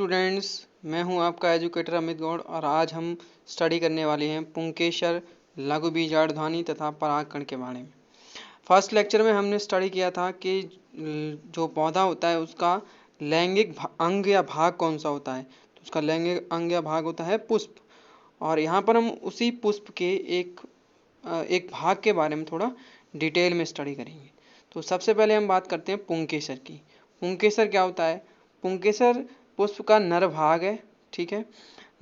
Students, मैं हूं आपका एजुकेटर अमित गौड़ और आज हम स्टडी करने वाले हैं पुंकेसर, लघु बीजाणुध्वनि तथा परागकण के बारे में। फर्स्ट लेक्चर में हमने स्टडी किया था कि जो पौधा होता है उसका लैंगिक अंग या भाग कौन सा होता है। तो उसका लैंगिक अंग या भाग होता है पुष्प। और यहाँ पर हम उसी पुष्प के एक भाग के बारे में थोड़ा डिटेल में स्टडी करेंगे। तो सबसे पहले हम बात करते हैं पुंकेसर की। पुंकेसर क्या होता है? पुंकेसर पुष्प का नर भाग है, ठीक है।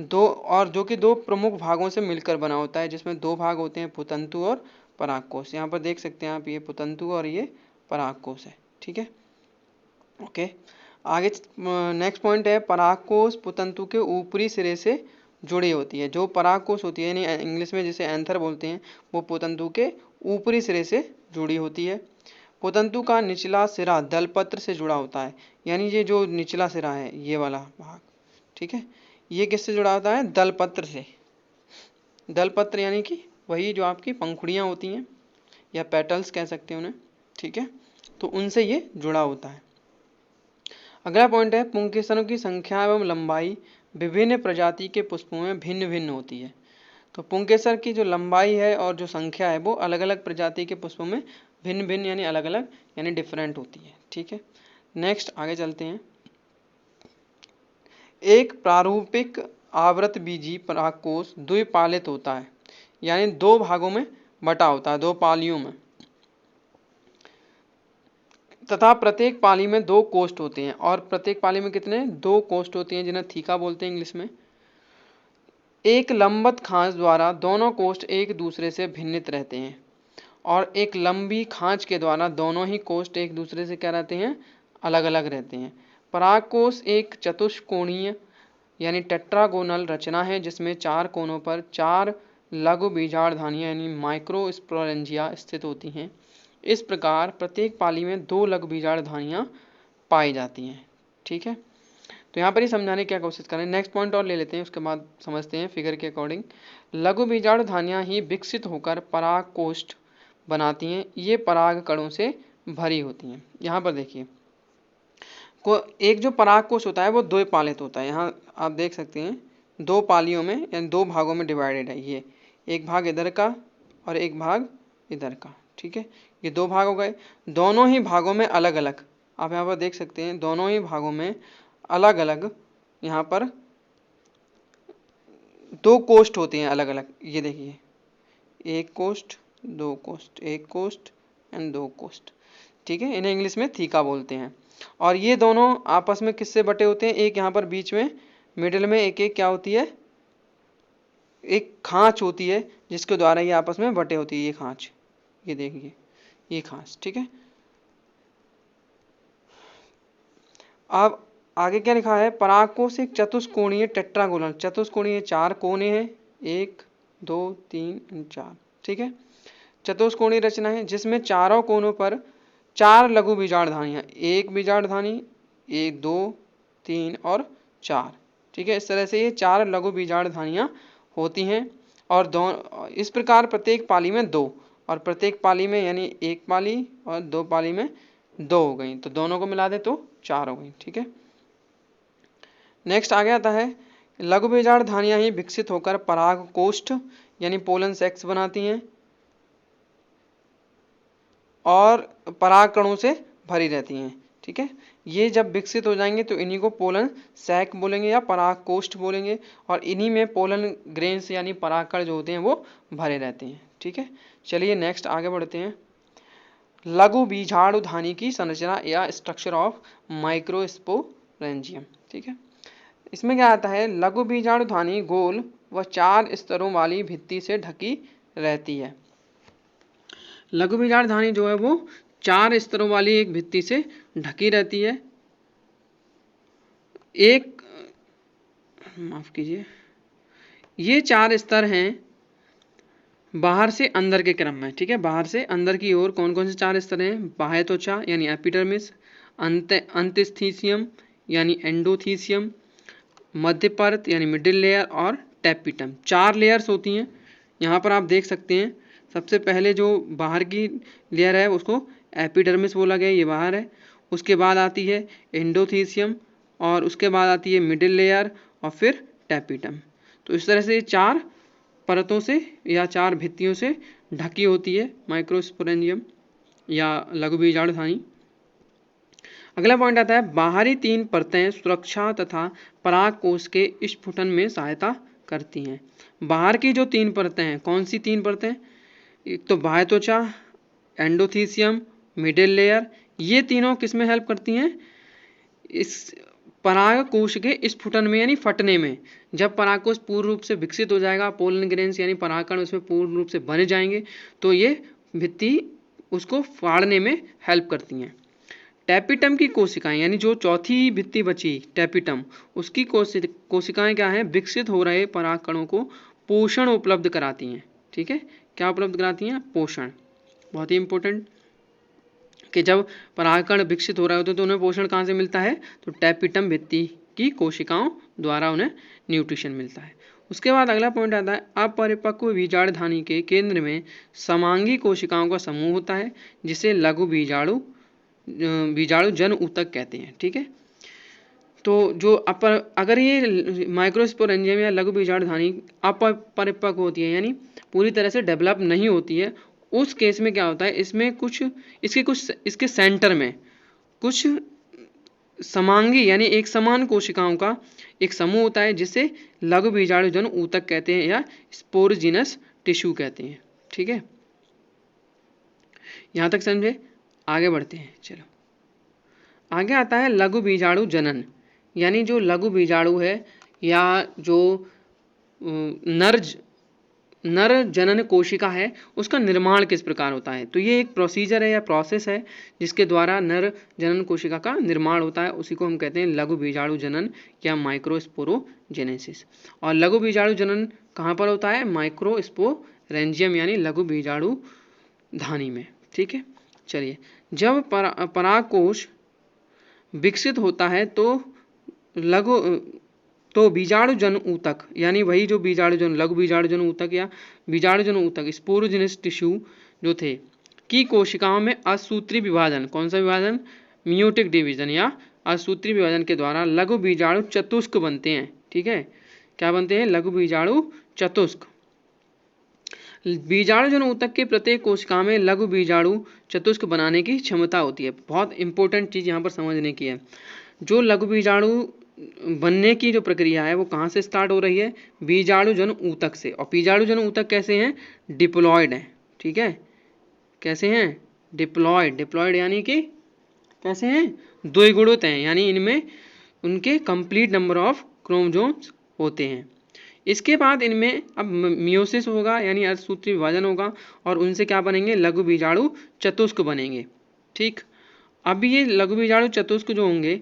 जो कि दो प्रमुख भागों से मिलकर बना होता है, जिसमें दो भाग होते हैं, पुतंतु और परागकोश। यहाँ पर देख सकते हैं आप, ये पुतंतु और ये परागकोश है, ठीक है। ओके, आगे नेक्स्ट पॉइंट है, परागकोश पुतंतु के ऊपरी सिरे से जुड़ी होती है। जो परागकोश होती है, यानी इंग्लिश में जिसे एंथर बोलते हैं, वो पुतंतु के ऊपरी सिरे से जुड़ी होती है। पुतंतु का निचला सिरा दलपत्र से जुड़ा होता है, यानी ये जो निचला सिरा है, ये वाला भाग, ठीक है, ये किससे जुड़ा होता है? दलपत्र से। दलपत्र यानी कि वही जो आपकी पंखुड़ियाँ होती हैं या पेटल्स कह सकते हैं उन्हें, ठीक है, तो उनसे ये जुड़ा होता है। अगला पॉइंट है, पुंकेसरों की संख्या एवं लंबाई विभिन्न प्रजाति के पुष्पों में भिन्न भिन्न होती है। तो पुंकेसर की जो लंबाई है और जो संख्या है वो अलग अलग प्रजाति के पुष्पों में भिन्न भिन्न यानी अलग अलग यानी डिफरेंट होती है, ठीक है। नेक्स्ट आगे चलते हैं। एक प्रारूपिक आवृतबीजी परागकोश द्विपालित होता है, यानी दो भागों में बटा होता है, दो पालियों में, तथा प्रत्येक पाली में दो कोष्ठ होते हैं। और प्रत्येक पाली में कितने? दो कोष्ठ होते हैं, जिन्हें थीका बोलते हैं इंग्लिश में। एक लंबवत खांच द्वारा दोनों कोष्ठ एक दूसरे से भिन्नित रहते हैं और एक लंबी खांच के द्वारा दोनों ही कोष्ठ एक दूसरे से क्या रहते हैं? अलग अलग रहते हैं। परागकोश एक चतुष्कोणीय यानी टेट्रागोनल रचना है, जिसमें चार कोनों पर चार लघु बीजाणुधानियां यानी माइक्रोस्पोरेंजिया स्थित होती हैं। इस प्रकार प्रत्येक पाली में दो लघु बीजाणुधानियां पाई जाती हैं, ठीक है। तो यहाँ पर ही समझाने की कोशिश करें। नेक्स्ट पॉइंट और ले लेते हैं, उसके बाद समझते हैं फिगर के अकॉर्डिंग। लघु बीजाणुधानियां ही विकसित होकर परागकोष्ठ बनाती हैं। ये पराग कणों से भरी होती हैं। यहाँ पर देखिए, एक जो परागकोश होता है वो दो पालित होता है। यहाँ आप देख सकते हैं दो पालियों में यानी दो भागों में डिवाइडेड है। ये एक भाग इधर का और एक भाग इधर का, ठीक है। ये दो भाग हो गए। दोनों ही भागों में अलग अलग, आप यहाँ पर देख सकते हैं, दोनों ही भागों में अलग अलग यहाँ पर दो कोष्ठ होते हैं अलग अलग। ये देखिए, एक कोष्ठ, दो कोष्ठ, एक कोष्ठ एंड दो कोष्ठ, ठीक है। इन्हें इंग्लिश में थीका बोलते हैं। और ये दोनों आपस में किससे बटे होते हैं? एक यहाँ पर बीच में मिडिल में एक एक क्या होती है? एक खांच होती है, जिसके द्वारा ये आपस में बटे होती है। ये खांच, ये देखिए, ये खांच, ठीक है। अब आगे क्या लिखा है? परागकोश एक चतुष्कोणीय टेट्रागोनल, चतुष्कोणीय चार कोने हैं, एक दो तीन चार, ठीक है। चतुष्कोणीय रचना है, जिसमें चारों कोनों पर चार लघु बीजाणुधानियां, एक बीजाणुधानी, एक दो तीन और चार, ठीक है। इस तरह से ये चार लघु बीजाणुधानियां होती हैं। और दो इस प्रकार प्रत्येक पाली में दो, और प्रत्येक पाली में यानी एक पाली और दो पाली में दो हो गई, तो दोनों को मिला दे तो चार हो गई, ठीक है। नेक्स्ट आगे आता है, लघु बीजाणुधानियां ही विकसित होकर परागकोष्ठ यानी पोलन सेक्स बनाती हैं और पराग कणों से भरी रहती हैं, ठीक है। ये जब विकसित हो जाएंगे तो इन्हीं को पोलन सैक बोलेंगे या परागकोष्ठ बोलेंगे, और इन्हीं में पोलन ग्रेन्स यानी परागकण जो होते हैं वो भरे रहते हैं, ठीक है। चलिए नेक्स्ट आगे बढ़ते हैं। लघु बीजाणुधानी की संरचना या स्ट्रक्चर ऑफ माइक्रोस्पोरेंजियम, ठीक है। इसमें क्या आता है? लघु बीजाणुधानी गोल व चार स्तरों वाली भित्ति से ढकी रहती है। लघु बीजाणुधानी जो है वो चार स्तरों वाली एक भित्ति से ढकी रहती है। एक माफ कीजिए, ये चार स्तर हैं बाहर से अंदर के क्रम में, ठीक है। बाहर से अंदर की ओर कौन कौन से चार स्तर हैं? बाह्य त्वचा यानी एपिडर्मिस, अंतस्थीसियम यानी एंडोथीसियम, मध्य परत यानी मिडिल लेयर और टेपिटम। चार लेयर्स होती हैं। यहाँ पर आप देख सकते हैं, सबसे पहले जो बाहर की लेयर है उसको एपिडर्मिस बोला गया, ये बाहर है। उसके बाद आती है एंडोथीसियम और उसके बाद आती है मिडिल लेयर और फिर टैपिटम। तो इस तरह से 4 परतों से या 4 भित्तियों से ढकी होती है माइक्रोस्पोरेंजियम या लघु बीजाणुधानी। अगला पॉइंट आता है बाहरी 3 परतें सुरक्षा तथा परागकोश के स्फुटन में सहायता करती हैं। बाहर की जो 3 परतें हैं, कौन सी 3 परतें? एक तो बाह्य त्वचा, एंडोथीसियम, मिडिल लेयर, ये तीनों किस में हेल्प करती हैं? इस परागकोश के स्फुटन में यानी फटने में। जब परागकोश पूर्ण रूप से विकसित हो जाएगा, पोलन ग्रेन्स यानी परागकण उसमें पूर्ण रूप से बन जाएंगे, तो ये भित्ति उसको फाड़ने में हेल्प करती हैं। टैपिटम की कोशिकाएं यानी जो चौथी भित्ति बची टैपिटम, उसकी कोशिकाएं क्या है? विकसित हो रहे परागकणों को पोषण उपलब्ध कराती हैं। ठीक है, क्या उपलब्ध कराती हैं? पोषण। बहुत ही इंपॉर्टेंट कि जब परागकण विकसित हो रहे होते हैं तो उन्हें पोषण कहाँ से मिलता है? तो टैपिटम भित्ति की कोशिकाओं द्वारा उन्हें न्यूट्रिशन मिलता है। उसके बाद अगला पॉइंट आता है अपरिपक्व बीजाणुधानी के केंद्र में समांगी कोशिकाओं का समूह होता है जिसे लघु बीजाणु जन ऊतक कहते हैं। ठीक है, तो जो अगर ये माइक्रोस्पोरेंजियम या लघु बीजाणुधानी अपरिपक्व होती है यानी पूरी तरह से डेवलप नहीं होती है, उस केस में क्या होता है? इसमें इसके सेंटर में कुछ समांगी यानी एक समान कोशिकाओं का एक समूह होता है जिसे लघु बीजाणु जन ऊतक कहते हैं या स्पोरजिनस टिश्यू कहते हैं। ठीक है, यहां तक समझे? आगे बढ़ते हैं। चलो, आगे आता है लघु बीजाणु जनन, यानी जो लघु बीजाणु है या जो नर जनन कोशिका है उसका निर्माण किस प्रकार होता है। तो ये एक प्रोसीजर है या प्रोसेस है जिसके द्वारा नर जनन कोशिका का निर्माण होता है, उसी को हम कहते हैं लघु बीजाणु जनन या माइक्रोस्पोरोजेनेसिस। और लघु बीजाणु जनन कहाँ पर होता है? माइक्रोस्पोरेंजियम यानी लघु बीजाणु धानी में। ठीक है, चलिए, जब परागकोश विकसित होता है तो बीजाणु जन ऊतक यानी वही जो लघु बीजाणु जन ऊतक या बीजाणु जन ऊतक स्पोरोजिनस टिश्यू जो थे की कोशिकाओं में असूत्री विभाजन, कौन सा विभाजन? मियोटिक डिवीजन या असूत्री विभाजन के द्वारा लघु बीजाणु चतुष्क बनते हैं। ठीक है, क्या बनते हैं? लघु बीजाणु चतुष्क। बीजाणु जन ऊतक के प्रत्येक कोशिका में लघु बीजाणु चतुष्क बनाने की क्षमता होती है। बहुत इंपॉर्टेंट चीज यहाँ पर समझने की है, जो लघु बीजाणु बनने की जो प्रक्रिया है वो कहाँ से स्टार्ट हो रही है? बीजाणु जन ऊतक से। और बीजाणु जन ऊतक कैसे हैं? डिप्लॉयड हैं। ठीक है, कैसे हैं? डिप्लॉयड यानी कि कैसे हैं? द्विगुणित हैं, यानी इनमें उनके कंप्लीट नंबर ऑफ क्रोमोसोम्स होते हैं। इसके बाद इनमें अब मियोसिस होगा यानी अर्धसूत्री विभाजन होगा और उनसे क्या बनेंगे? लघु बीजाणु चतुष्क बनेंगे। ठीक, अब ये लघु बीजाणु चतुष्क जो होंगे,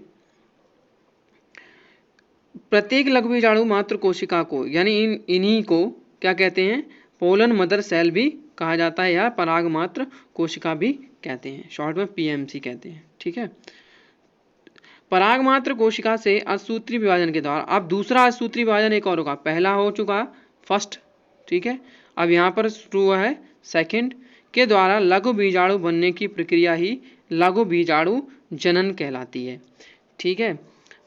प्रत्येक लघु बीजाणु मात्र कोशिका को यानी इन्हीं को क्या कहते हैं? पोलन मदर सेल भी कहा जाता है या पराग मात्र कोशिका भी कहते हैं, शॉर्ट में पीएमसी कहते हैं। ठीक है, पराग मात्र कोशिका से असूत्री विभाजन के द्वारा अब दूसरा असूत्री विभाजन एक और होगा। पहला हो चुका फर्स्ट, ठीक है, अब यहाँ पर शुरू हुआ है सेकंड के द्वारा लघु बीजाणु बनने की प्रक्रिया ही लघु बीजाणु जनन कहलाती है। ठीक है,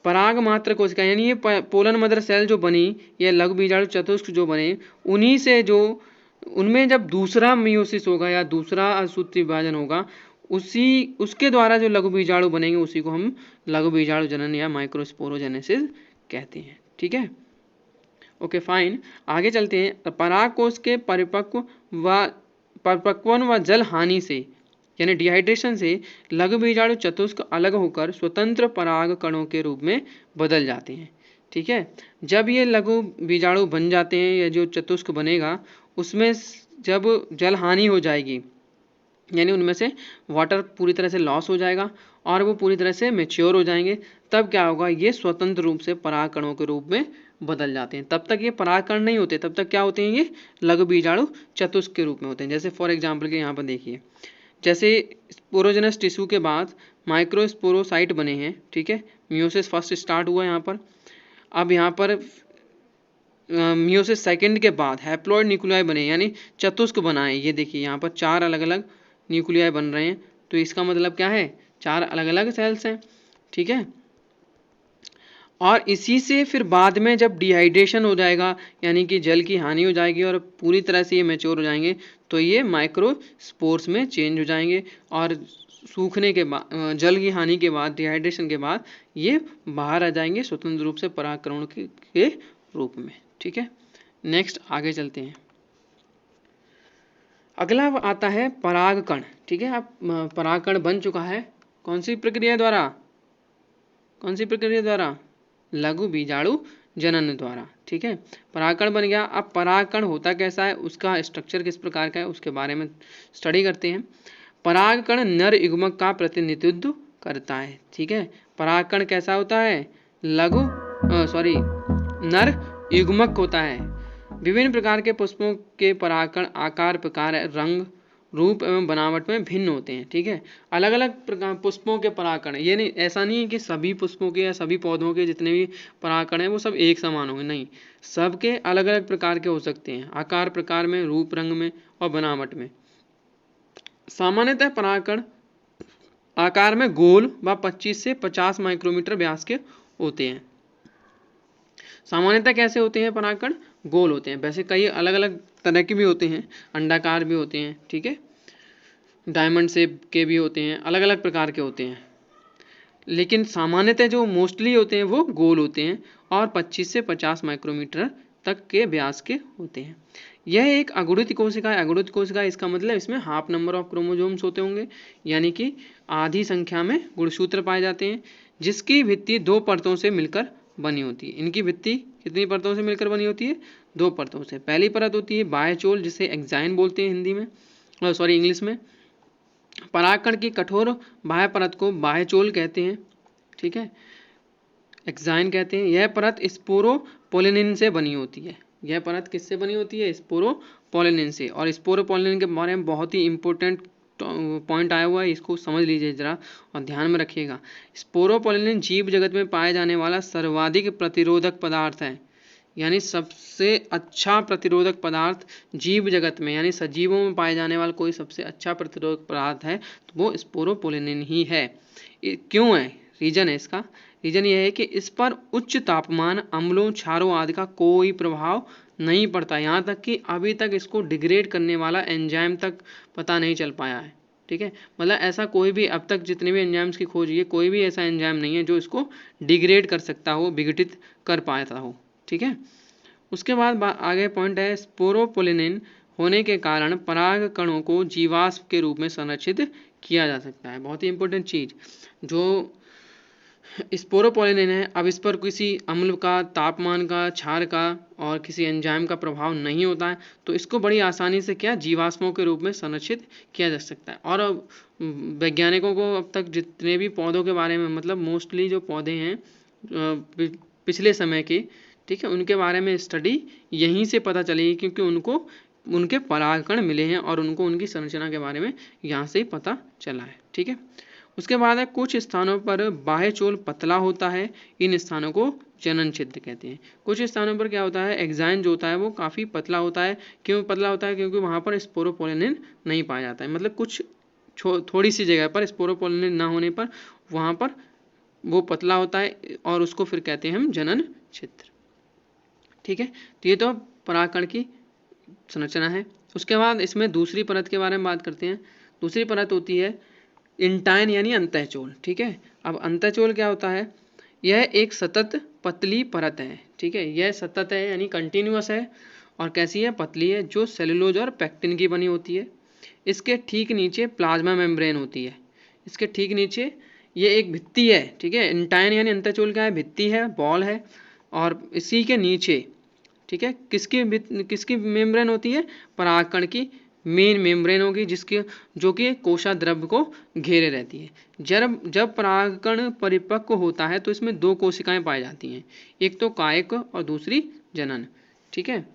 पराग मात्र कोशिका यानी ये पोलन मदर सेल जो बनी, ये लघु बीजाणु चतुष्क जो बने, उन्हीं से जो उनमें जब दूसरा मियोसिस होगा या दूसरा असूत्री विभाजन होगा, उसके द्वारा जो लघु बीजाणु बनेंगे उसी को हम लघु बीजाणु जनन या माइक्रोस्पोरोजेनेसिस कहते हैं। ठीक है, ओके फाइन, आगे चलते हैं। परागकोश के परिपक्वन व जल हानि से यानी डिहाइड्रेशन से लघु बीजाणु चतुष्क अलग होकर स्वतंत्र पराग कणों के रूप में बदल जाते हैं। ठीक है, जब ये लघु बीजाणु बन जाते हैं या जो चतुष्क बनेगा उसमें जब जल हानि हो जाएगी यानी उनमें से वाटर पूरी तरह से लॉस हो जाएगा और वो पूरी तरह से मैच्योर हो जाएंगे, तब क्या होगा? ये स्वतंत्र रूप से पराग कणों के रूप में बदल जाते हैं। तब तक ये पराग कण नहीं होते, तब तक क्या होते हैं? ये लघु बीजाणु चतुष्क के रूप में होते हैं। जैसे फॉर एग्जाम्पल के यहाँ पर देखिए, जैसे स्पोरोजेनस टिश्यू के बाद माइक्रोस्पोरोसाइट बने हैं। ठीक है, मियोसिस फर्स्ट स्टार्ट हुआ यहाँ पर, अब यहाँ पर मियोसिस सेकंड के बाद हैप्लॉइड न्यूक्लियाई बने यानी चतुष्क बनाए। ये देखिए यहाँ पर 4 अलग अलग न्यूक्लियाई बन रहे हैं, तो इसका मतलब क्या है? 4 अलग अलग सेल्स हैं। ठीक है, और इसी से फिर बाद में जब डिहाइड्रेशन हो जाएगा, यानी कि जल की हानि हो जाएगी और पूरी तरह से ये मैच्योर हो जाएंगे, तो ये माइक्रोस्पोर्स में चेंज हो जाएंगे और सूखने के बाद, जल की हानि के बाद, डिहाइड्रेशन के बाद ये बाहर आ जाएंगे स्वतंत्र रूप से परागकणों के रूप में। ठीक है, नेक्स्ट आगे चलते हैं। अगला आता है परागकण। ठीक है, अब परागकण बन चुका है कौन सी प्रक्रिया द्वारा, कौन सी प्रक्रिया द्वारा, लघु बीजाणु जनन द्वारा। ठीक है, परागकण बन गया। अब परागकण होता कैसा है, उसका स्ट्रक्चर किस प्रकार का है, उसके बारे में स्टडी करते हैं। परागकण नर युग्मक का प्रतिनिधित्व करता है। ठीक है, परागकण कैसा होता है, लघु नर युग्मक होता है। विभिन्न प्रकार के पुष्पों के परागकण आकार, प्रकार, रंग, रूप एवं बनावट में भिन्न होते हैं। ठीक है, अलग अलग प्रकार पुष्पों के परागकण, ये नहीं, ऐसा नहीं है कि सभी पुष्पों के या सभी पौधों के जितने भी परागकण हैं वो सब एक समान होंगे, नहीं, सबके अलग अलग प्रकार के हो सकते हैं, आकार, प्रकार में, रूप, रंग में और बनावट में। सामान्यतः परागकण आकार में गोल व 25 से 50 माइक्रोमीटर व्यास के होते हैं। सामान्यतः कैसे होते हैं परागकण, गोल होते हैं। वैसे कई अलग अलग तरह के भी होते हैं, अंडाकार भी होते हैं, ठीक है, डायमंड शेप के भी होते हैं, अलग अलग प्रकार के होते हैं, लेकिन सामान्यतः जो मोस्टली होते हैं वो गोल होते हैं और 25 से 50 माइक्रोमीटर तक के व्यास के होते हैं। यह एक अगुणित कोशिका है। अगुणित कोशिका इसका मतलब इसमें हाफ नंबर ऑफ क्रोमोसोम्स होते होंगे, यानी कि आधी संख्या में गुणसूत्र पाए जाते हैं, जिसकी भित्ति 2 परतों से मिलकर बनी होती है। इनकी भित्ति कितनी परतों से मिलकर बनी होती है, 2 परतों से। पहली परत होती है बाह्यचोल, जिसे एक्साइन बोलते हैं हिंदी में, इंग्लिश में। परागकण की कठोर बाह्य परत को बाह्यचोल कहते हैं, ठीक है, एक्साइन कहते हैं। यह परत स्पोरोपोलिनिन से बनी होती है। यह परत किससे बनी होती है, स्पोरोपोलिनिन से। और स्पोरोपोलिनिन के बारे में बहुत ही इंपॉर्टेंट पॉइंट आया हुआ है, इसको समझ लीजिए जरा और ध्यान में रखिएगा। स्पोरोपोलिनिन जीव जगत में पाए जाने वाला सर्वाधिक प्रतिरोधक पदार्थ है, यानी सबसे अच्छा प्रतिरोधक पदार्थ जीव जगत में, यानी सजीवों में पाए जाने वाला कोई सबसे अच्छा प्रतिरोधक पदार्थ है तो वो स्पोरोपोलिनिन ही है। क्यों है, रीजन है इसका, रीजन यह है कि इस पर उच्च तापमान, अम्लों, क्षारों आदि का कोई प्रभाव नहीं पड़ता। यहाँ तक कि अभी तक इसको डिग्रेड करने वाला एंजाइम तक पता नहीं चल पाया है। ठीक है, मतलब ऐसा कोई भी अब तक जितने भी एंजाइम्स की खोज है, कोई भी ऐसा एंजाइम नहीं है जो इसको डिग्रेड कर सकता हो, विघटित कर पाता हो। ठीक है, उसके बाद आगे पॉइंट है, स्पोरोपोलिनिन होने के कारण पराग कणों को जीवाश्म के रूप में संरक्षित किया जा सकता है। बहुत ही इंपॉर्टेंट चीज, जो स्पोरोपोलिनिन है, अब इस पर किसी अम्ल का, तापमान का, क्षार का और किसी एंजाइम का प्रभाव नहीं होता है, तो इसको बड़ी आसानी से क्या, जीवाश्मों के रूप में संरक्षित किया जा सकता है। और वैज्ञानिकों को अब तक जितने भी पौधों के बारे में, मतलब मोस्टली जो पौधे हैं पिछले समय के, ठीक है, उनके बारे में स्टडी यहीं से पता चली, क्योंकि उनको उनके परागकण मिले हैं और उनको उनकी संरचना के बारे में यहाँ से ही पता चला है। ठीक है, उसके बाद है, कुछ स्थानों पर बाह्यचोल पतला होता है, इन स्थानों को जनन छिद्र कहते हैं। कुछ स्थानों पर क्या होता है, एक्साइन जो होता है वो काफ़ी पतला होता है। क्यों पतला होता है, क्योंकि वहाँ पर स्पोरोपोलिनिन नहीं पाया जाता है। मतलब कुछ थोड़ी सी जगह पर स्पोरोपोलिनिन ना होने पर वहाँ पर वो पतला होता है और उसको फिर कहते हैं हम जनन छिद्र। ठीक है, तो ये तो परागकण की संरचना है। उसके बाद इसमें दूसरी परत के बारे में बात करते हैं। दूसरी परत होती है इंटाइन यानी अंतःचोल। ठीक है, अब अंतःचोल क्या होता है, यह एक सतत पतली परत है। ठीक है, यह सतत है यानी कंटिन्यूअस है, और कैसी है, पतली है, जो सेलुलोज और पेक्टिन की बनी होती है। इसके ठीक नीचे प्लाज्मा मेम्ब्रेन होती है। इसके ठीक नीचे ये एक भित्ति है। ठीक है, इंटाइन यानी अंतःचोल क्या है, भित्ति है, बॉल है, और इसी के नीचे, ठीक है, किसकी मेम्ब्रेन होती है, परागकण की मेन मेम्ब्रेन होगी, जिसके जो कि कोशाद्रव्य को घेरे रहती है। जब परागकण परिपक्व होता है तो इसमें 2 कोशिकाएं पाई जाती हैं, एक तो कायक और दूसरी जनन। ठीक है,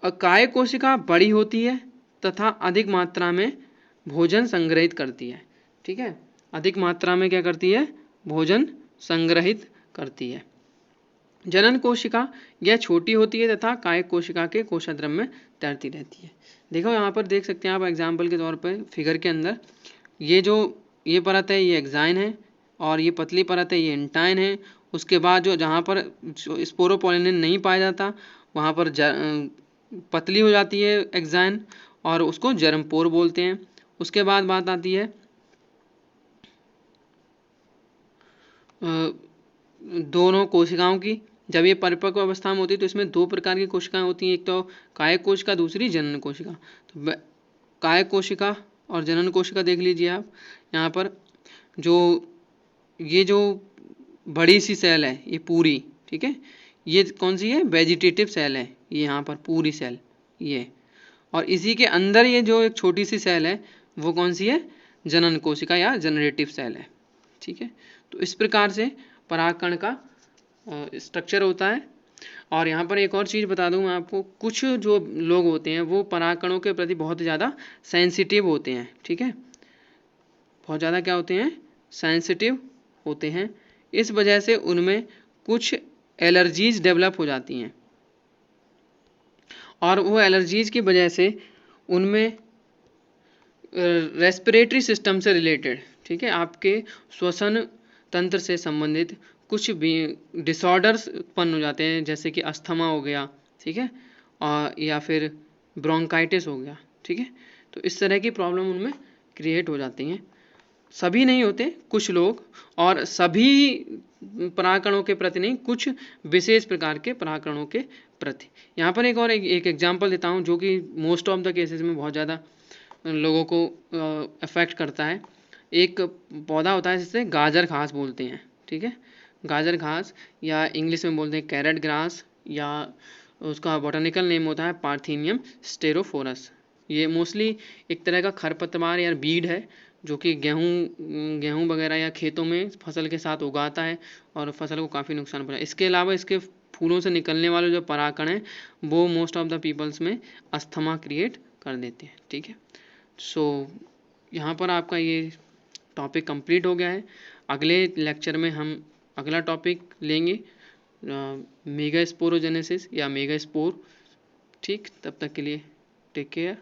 कायक कोशिका बड़ी होती है तथा अधिक मात्रा में भोजन संग्रहित करती है। ठीक है, अधिक मात्रा में क्या करती है, भोजन संग्रहित करती है। जनन कोशिका यह छोटी होती है तथा कायक कोशिका के कोशाद्रव्य में तैरती रहती है। देखो यहाँ पर देख सकते हैं आप एग्जाम्पल के तौर पर फिगर के अंदर, ये जो ये परत है ये एक्साइन है, और ये पतली परत है ये इंटाइन है। उसके बाद जो जहाँ पर स्पोरोपोलिनेन नहीं पाया जाता वहाँ पर पतली हो जाती है एक्साइन और उसको जर्मपोर बोलते हैं। उसके बाद बात आती है दोनों कोशिकाओं की। जब ये परिपक्व अवस्था में होती है तो इसमें दो प्रकार की कोशिकाएं होती हैं, एक तो कायक कोशिका, दूसरी जनन कोशिका। तो कायक कोशिका और जनन कोशिका देख लीजिए आप यहाँ पर। जो ये जो बड़ी सी सेल है ये पूरी, ठीक है, ये कौन सी है, वेजिटेटिव सेल है ये यहाँ पर पूरी सेल ये। और इसी के अंदर ये जो एक छोटी सी सेल है वो कौन सी है, जनन कोशिका या जनरेटिव सेल है, ठीक है। तो इस प्रकार से परागकण का स्ट्रक्चर होता है। और यहाँ पर एक और चीज़ बता दूँ मैं आपको, कुछ जो लोग होते हैं वो परागकणों के प्रति बहुत ज़्यादा सेंसिटिव होते हैं, ठीक है, बहुत ज़्यादा क्या होते हैं, सेंसिटिव होते हैं। इस वजह से उनमें कुछ एलर्जीज डेवलप हो जाती हैं और वो एलर्जीज की वजह से उनमें रेस्पिरेटरी सिस्टम से रिलेटेड, ठीक है, आपके श्वसन तंत्र से संबंधित कुछ भी डिसऑर्डर्स उत्पन्न हो जाते हैं, जैसे कि अस्थमा हो गया, ठीक है, और या फिर ब्रोंकाइटिस हो गया, ठीक है। तो इस तरह की प्रॉब्लम उनमें क्रिएट हो जाती हैं। सभी नहीं होते, कुछ लोग, और सभी परागकणों के प्रति नहीं, कुछ विशेष प्रकार के परागकणों के प्रति। यहाँ पर एक और एक एग्जांपल देता हूँ जो कि मोस्ट ऑफ द केसेस में बहुत ज़्यादा लोगों को अफेक्ट करता है। एक पौधा होता है जिसे गाजर घास बोलते हैं, ठीक है, गाजर घास, या इंग्लिश में बोलते हैं कैरेट ग्रास, या उसका बॉटनिकल नेम होता है पार्थेनियम स्टेरोफोरस। ये मोस्टली एक तरह का खरपतवार या बीड है जो कि गेहूँ वगैरह या खेतों में फसल के साथ उगाता है और फसल को काफ़ी नुकसान पहुंचाता है। इसके अलावा इसके फूलों से निकलने वाले जो परागकण हैं वो मोस्ट ऑफ द पीपल्स में अस्थमा क्रिएट कर देते हैं, ठीक है। सो यहाँ पर आपका ये टॉपिक कंप्लीट हो गया है। अगले लेक्चर में हम अगला टॉपिक लेंगे मेगा स्पोरोजेनेसिस या मेगा स्पोर, ठीक। तब तक के लिए टेक केयर।